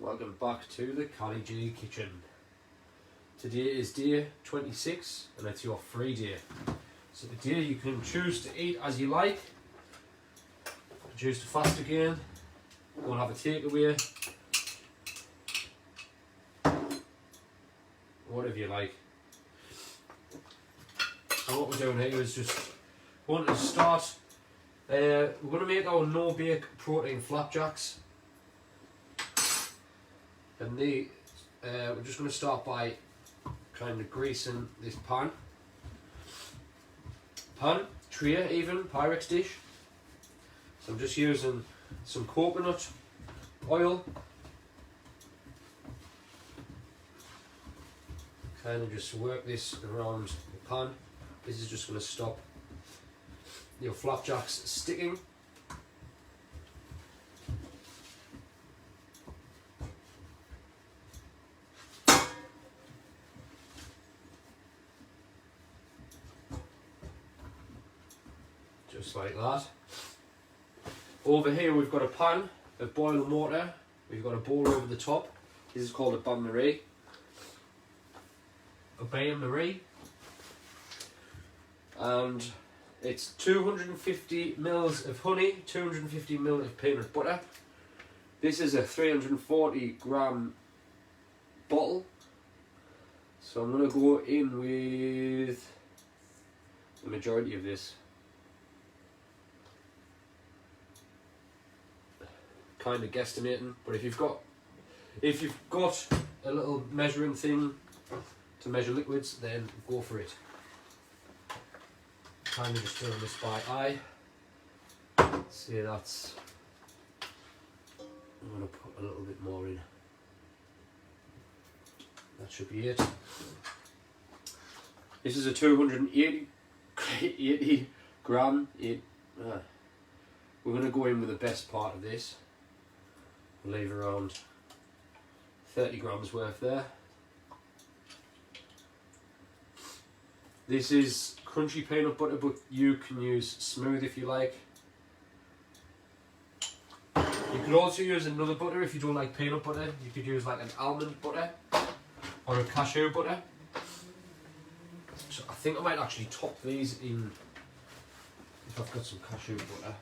Welcome back to the Cali G Kitchen. Today is day 26 and it's your free day. So today you can choose to eat as you like, choose to fast again, go and have a takeaway, whatever you like. So what we're doing here is just going to start, we're going to make our no-bake protein flapjacks. And we're just going to start by kind of greasing this pan, tray even, Pyrex dish. So I'm just using some coconut oil, kind of just work this around the pan. This is just going to stop your flapjacks sticking. Just like that. Over here we've got a pan of boiling water. We've got a bowl over the top. This is called a bain-marie. A bain-marie. And it's 250 mils of honey, 250 ml of peanut butter. This is a 340 gram bottle. So I'm going to go in with the majority of this. Kind of guesstimating, but if you've got a little measuring thing to measure liquids, then go for it. Kind of just doing this by eye. See, that's, I'm going to put a little bit more in. That should be it. This is a 280 gram. We're going to go in with the best part of this. Leave around 30 grams worth there. This is crunchy peanut butter, but you can use smooth if you like. You could also use another butter if you don't like peanut butter. You could use like an almond butter or a cashew butter. So I think I might actually top these in if I've got some cashew butter.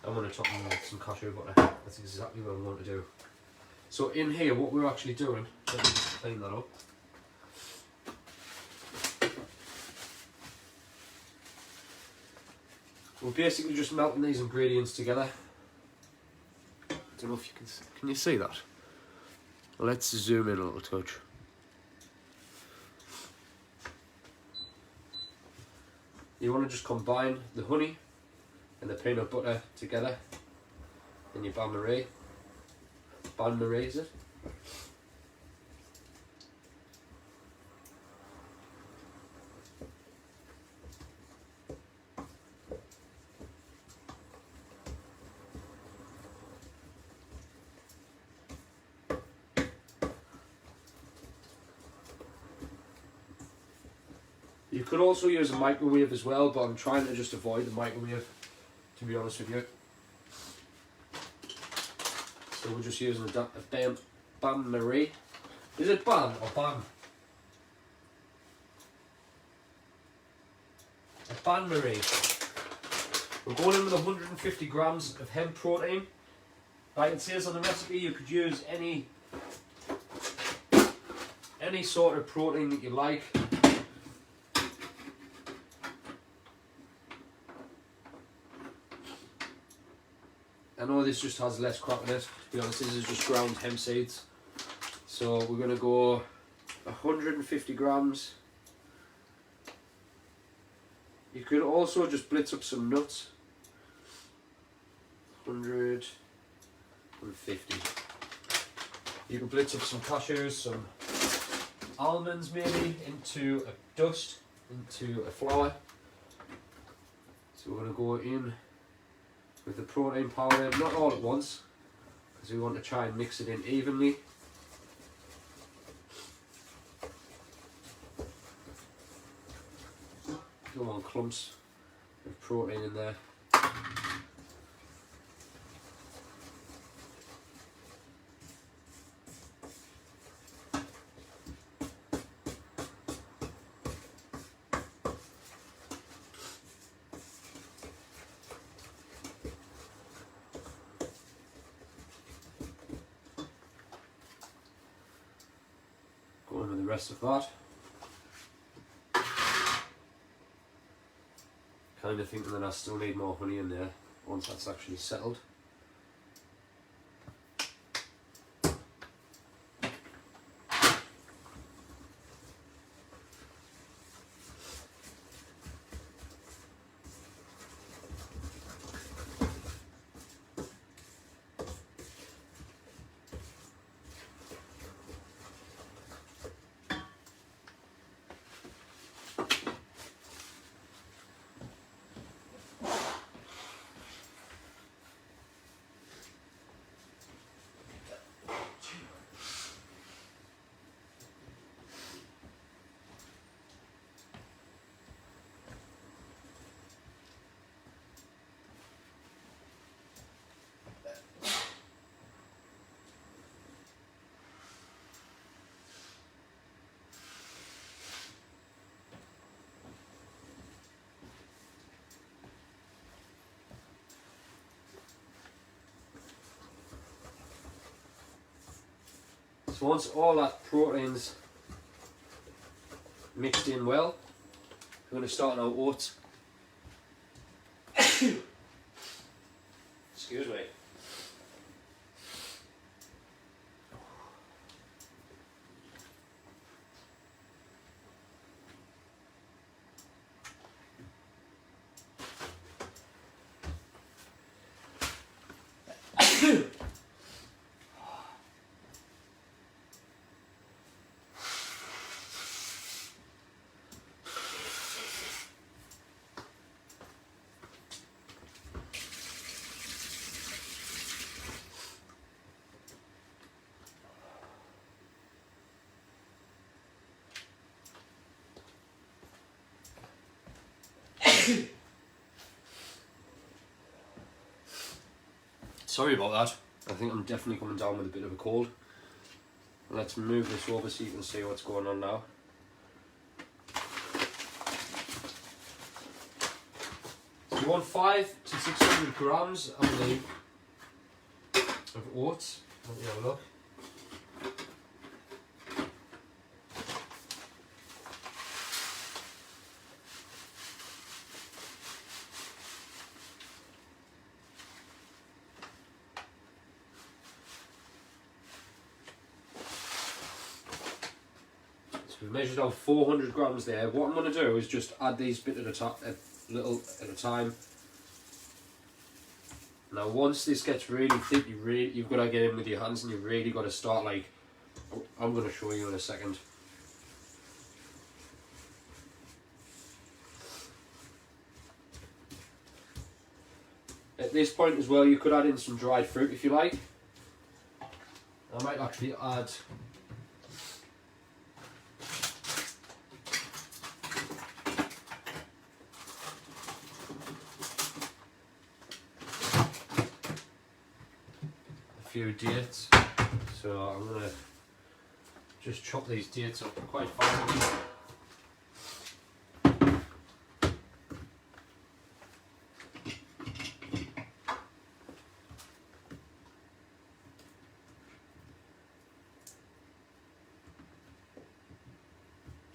I'm going to top them with some cashew butter. That's exactly what I'm going to do. So in here, what we're actually doing, let me just clean that up. We're basically just melting these ingredients together. I don't know if you can you see that? Let's zoom in a little touch. You want to just combine the honey and the peanut butter together in your bain-marie. Bain-marie, is it? You could also use a microwave as well, but I'm trying to just avoid the microwave, to be honest with you. So we're just using a bain-marie. Is it ban or bam? A bain-marie. We're going in with 150 grams of hemp protein. Like it says on the recipe, you could use any sort of protein that you like. I know this just has less crap in it, to be honest. This is just ground hemp seeds. So we're going to go 150 grams. You could also just blitz up some nuts. 100, 150. You can blitz up some cashews, some almonds maybe, into a dust, into a flour. So we're going to go in with the protein powder, not all at once, because we want to try and mix it in evenly. Don't want clumps of protein in there. rest of that. Kind of thinking that I still need more honey in there once that's actually settled. So once all that protein's mixed in well, we're going to start on our oats. Excuse me. Sorry about that. I think I'm definitely coming down with a bit of a cold. Let's move this over so you can see what's going on now. So you want 500 to 600 grams of oats. Let me have a look. We've measured out 400 grams there. What I'm going to do is just add these bit at a little at a time. Now once this gets really thick, you've got to get in with your hands and you've really got to start like, I'm going to show you in a second. At this point as well, you could add in some dried fruit if you like. I might actually add few dates, so I'm going to just chop these dates up quite finely.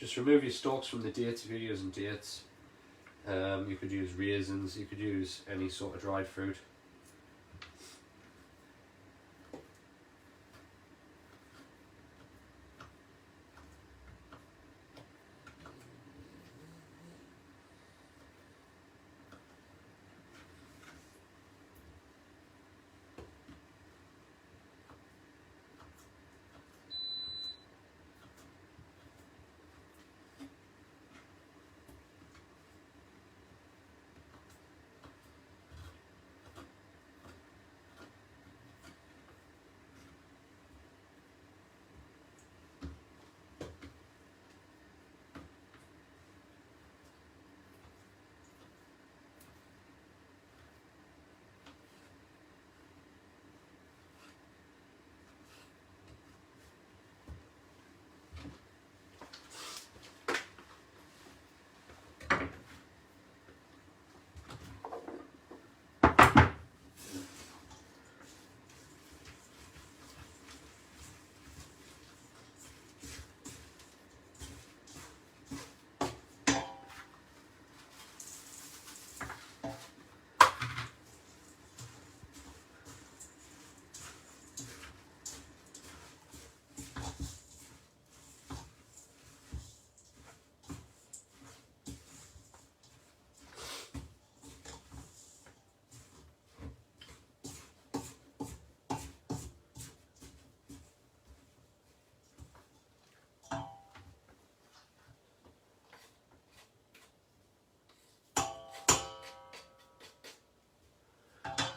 Just remove your stalks from the dates if you're using dates. You could use raisins, you could use any sort of dried fruit.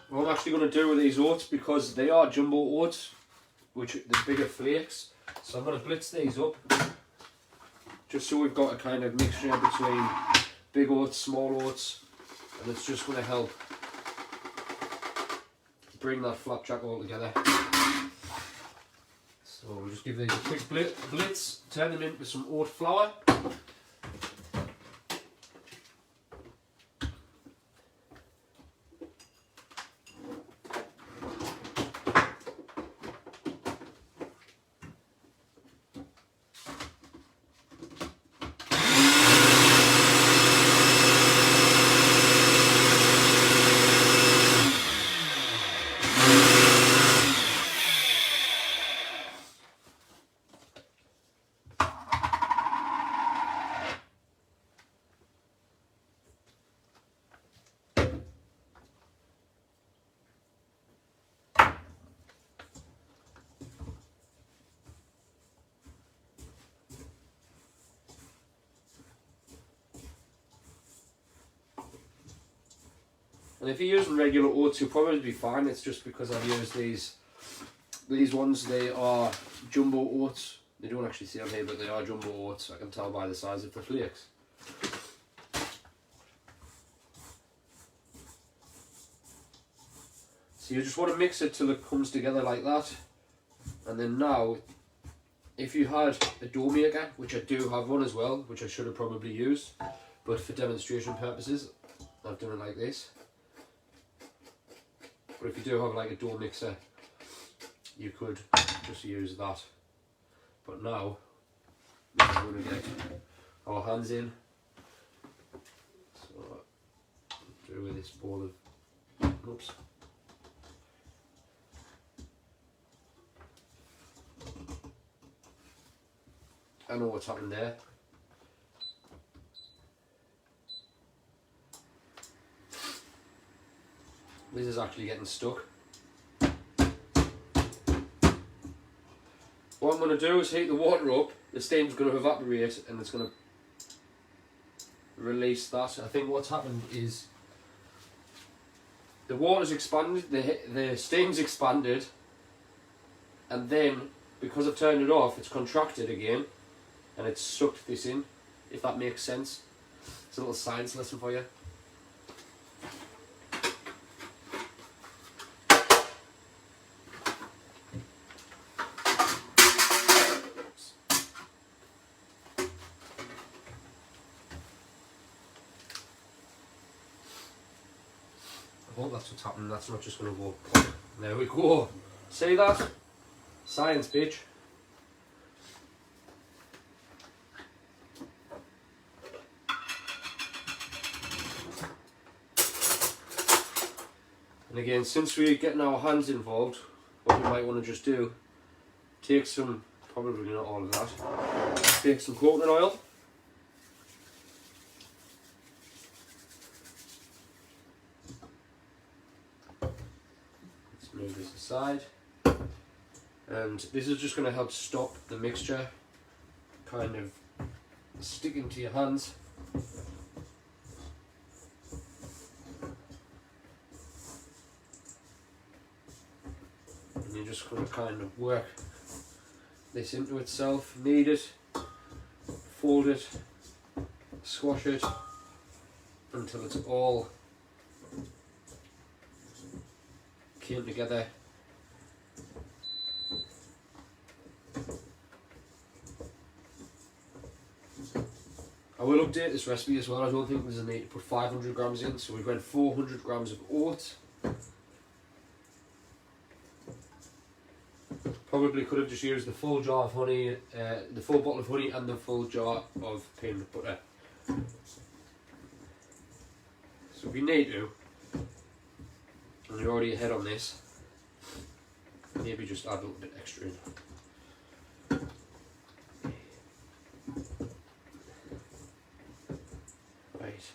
what I'm actually going to do with these oats, because they are jumbo oats, which the bigger flakes, so I'm going to blitz these up, just so we've got a kind of mixture between big oats, small oats, and it's just going to help bring that flapjack all together. So we'll just give these a quick blitz, turn them into some oat flour. And if you're using regular oats, you'll probably be fine. It's just because I've used these ones. They are jumbo oats. They don't actually say on here, but they are jumbo oats. I can tell by the size of the flakes. So you just want to mix it till it comes together like that. And then now, if you had a dough maker, which I do have one as well, which I should have probably used, but for demonstration purposes, I've done it like this. But if you do have like a dough mixer, you could just use that. But now, we're going to get our hands in. So, do with this ball of, oops. I know what's happened there. This is actually getting stuck. What I'm going to do is heat the water up. The steam's going to evaporate and it's going to release that. I think what's happened is the water's expanded, the steam's expanded, and then because I've turned it off, it's contracted again and it's sucked this in, if that makes sense. It's a little science lesson for you. I hope that's what's happening. That's not just going to go pop. There we go. See that? Science, bitch. And again, since we're getting our hands involved, what we might want to just do, take some, probably not all of that, take some coconut oil. Move this aside, and this is just going to help stop the mixture kind of sticking to your hands. And you're just going to kind of work this into itself, knead it, fold it, squash it until it's all came together. I will update this recipe as well. I don't think there's a need to put 500 grams in, so we've went 400 grams of oats. Probably could have just used the full jar of honey, the full bottle of honey and the full jar of peanut butter. So if you need to, and you're already ahead on this, maybe just add a little bit extra in. Right.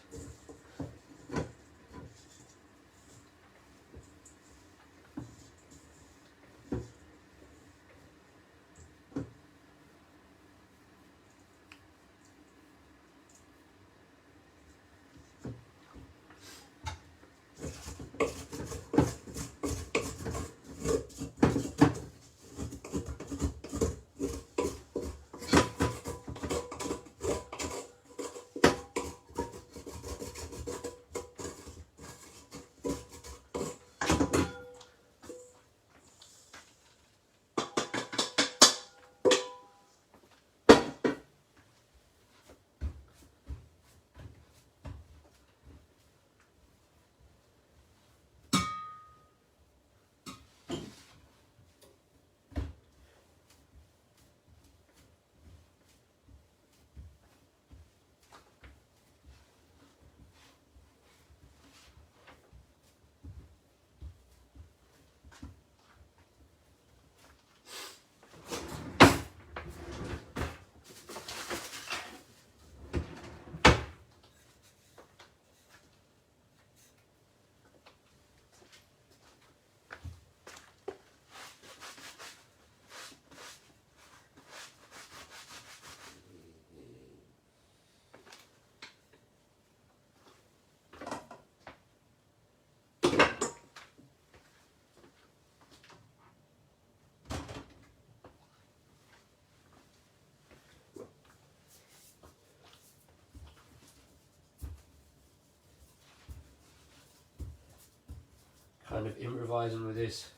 kind of improvising with this.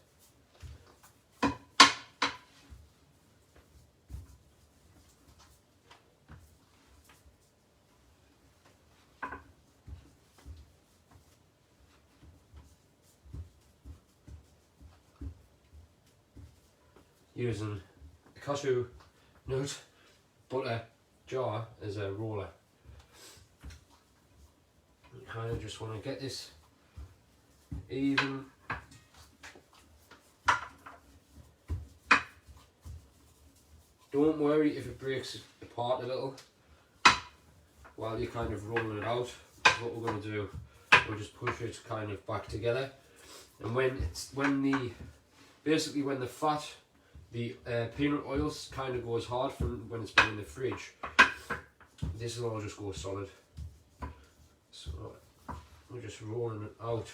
Using a cashew nut butter jar as a roller. You kind of just want to get this even. Don't worry if it breaks apart a little while you're kind of rolling it out. What we're going to do, we'll just push it kind of back together, and when the fat, the peanut oil kind of goes hard from when it's been in the fridge, this will all just go solid. So we're just rolling it out,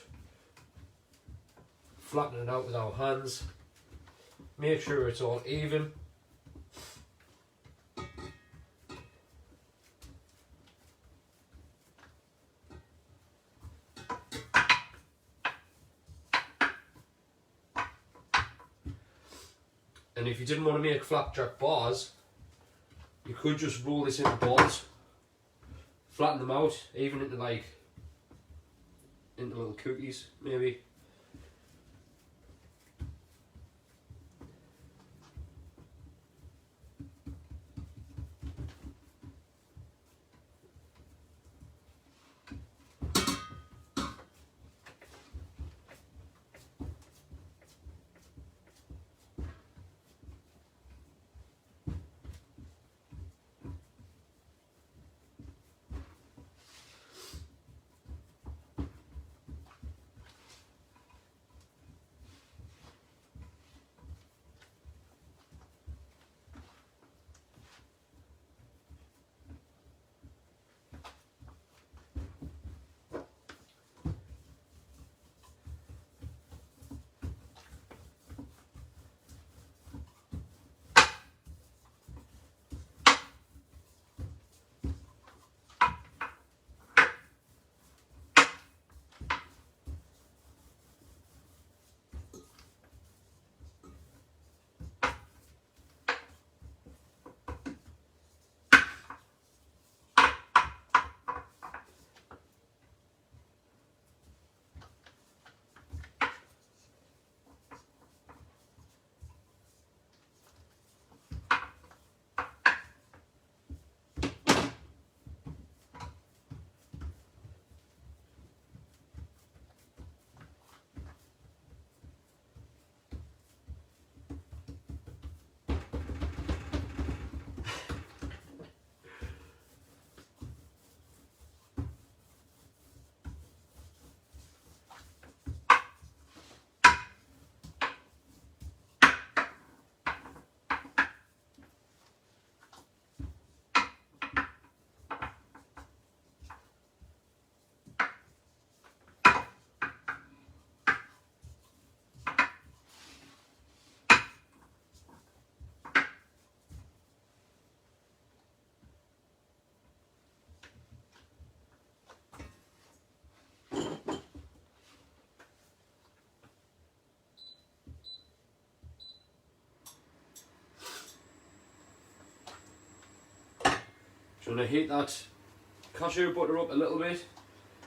flattening it out with our hands. Make sure it's all even. And if you didn't want to make flapjack bars, you could just roll this into balls, flatten them out, even into little cookies, maybe. So I'm going to heat that cashew butter up a little bit,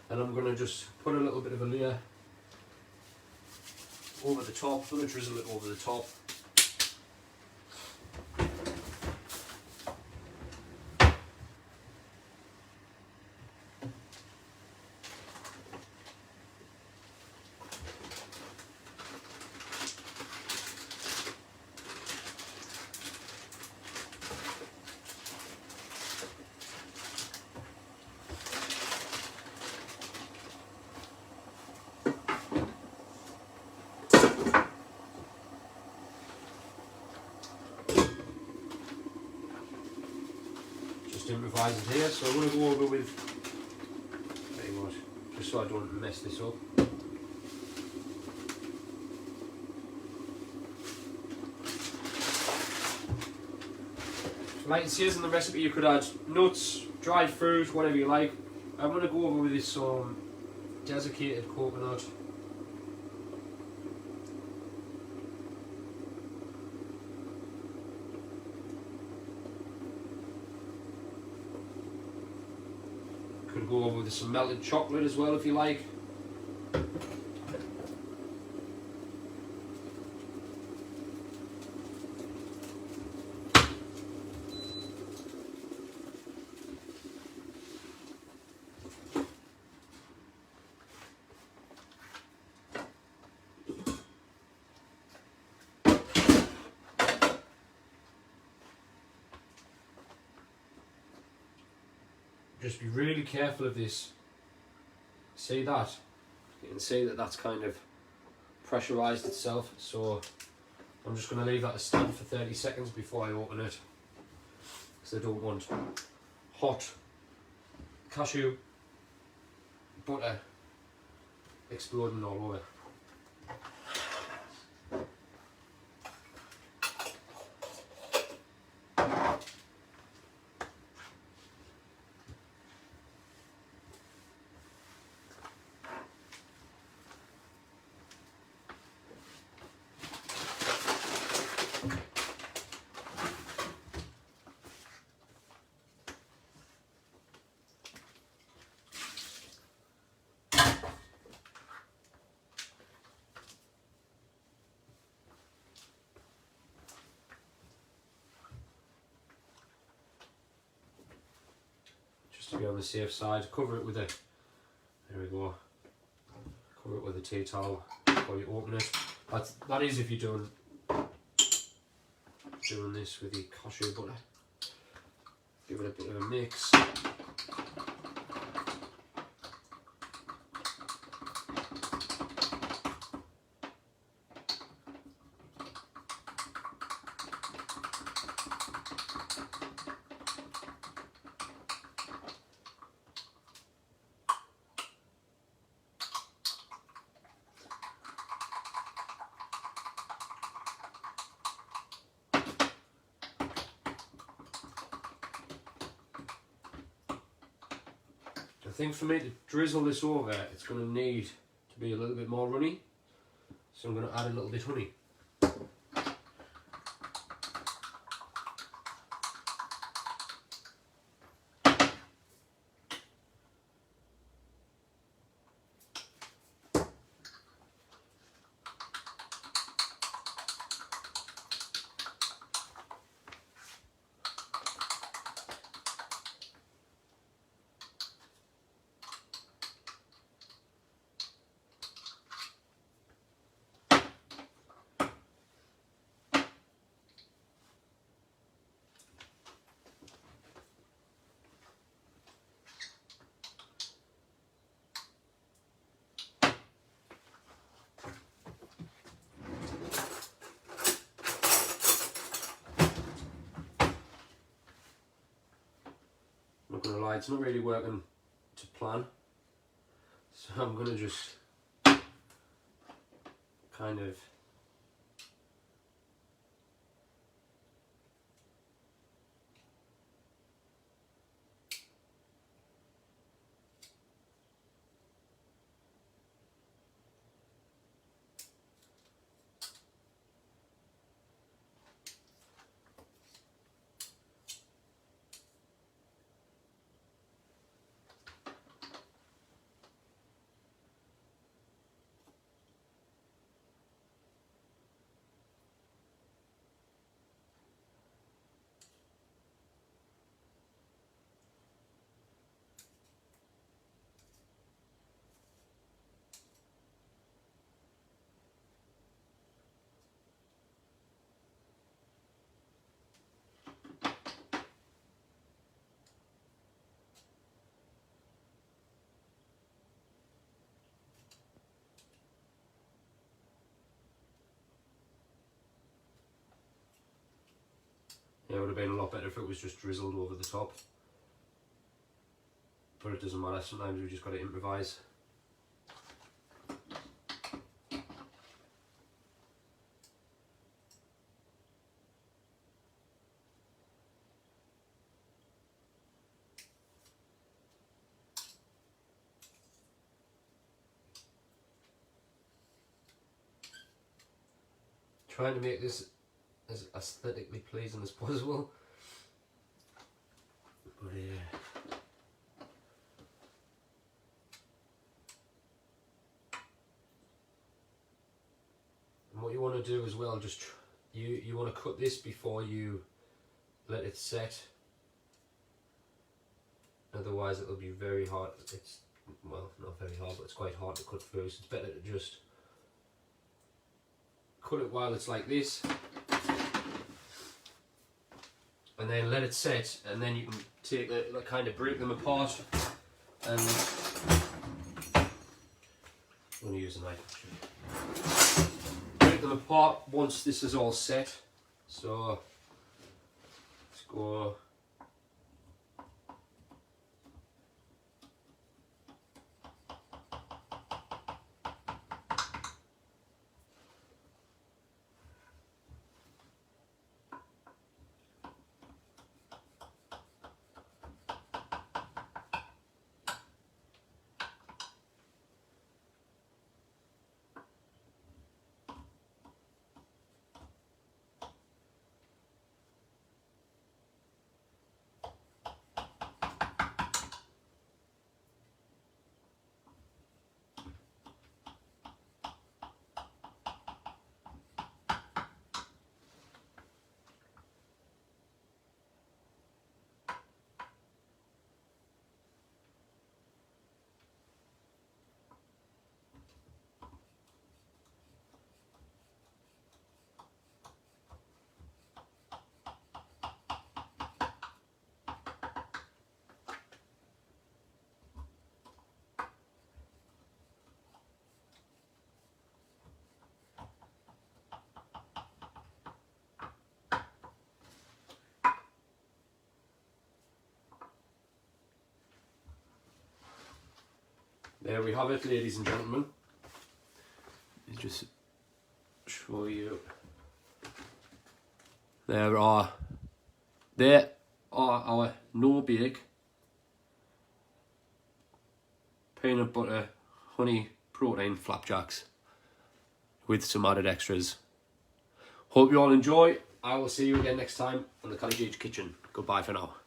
and I'm going to just put a little bit of a layer over the top. I'm going to drizzle it over the top. Improvise it here, so I'm going to go over with, very much, just so I don't mess this up. Like it says in the recipe, you could add nuts, dried fruit, whatever you like. I'm going to go over with this desiccated coconut. go over with some melted chocolate as well if you like. Just be really careful of this. See that? You can see that that's kind of pressurized itself, so I'm just going to leave that to stand for 30 seconds before I open it, because I don't want hot cashew butter exploding all over. To be on the safe side, cover it with a, there we go, cover it with a tea towel before you open it. That is if you're doing this with the cashew butter. Give it a bit of a mix. I think for me to drizzle this over, it's going to need to be a little bit more runny, so I'm going to add a little bit of honey. Not going to lie, it's not really working to plan, so I'm going to just kind of it would have been a lot better if it was just drizzled over the top, but it doesn't matter, sometimes we just got to improvise. Trying to make this as aesthetically pleasing as possible. But want to do as well, just you want to cut this before you let it set. Otherwise it'll be very hard. It's, well, not very hard, but it's quite hard to cut through, so it's better to just cut it while it's like this, and then let it set, and then you can take it, like, kind of break them apart, and I'm going to use a knife actually. Break them apart once this is all set. So let's go. There we have it, ladies and gentlemen. Let me just show you. There are our no-bake peanut butter honey protein flapjacks with some added extras. Hope you all enjoy. I will see you again next time on the Cali G Kitchen. Goodbye for now.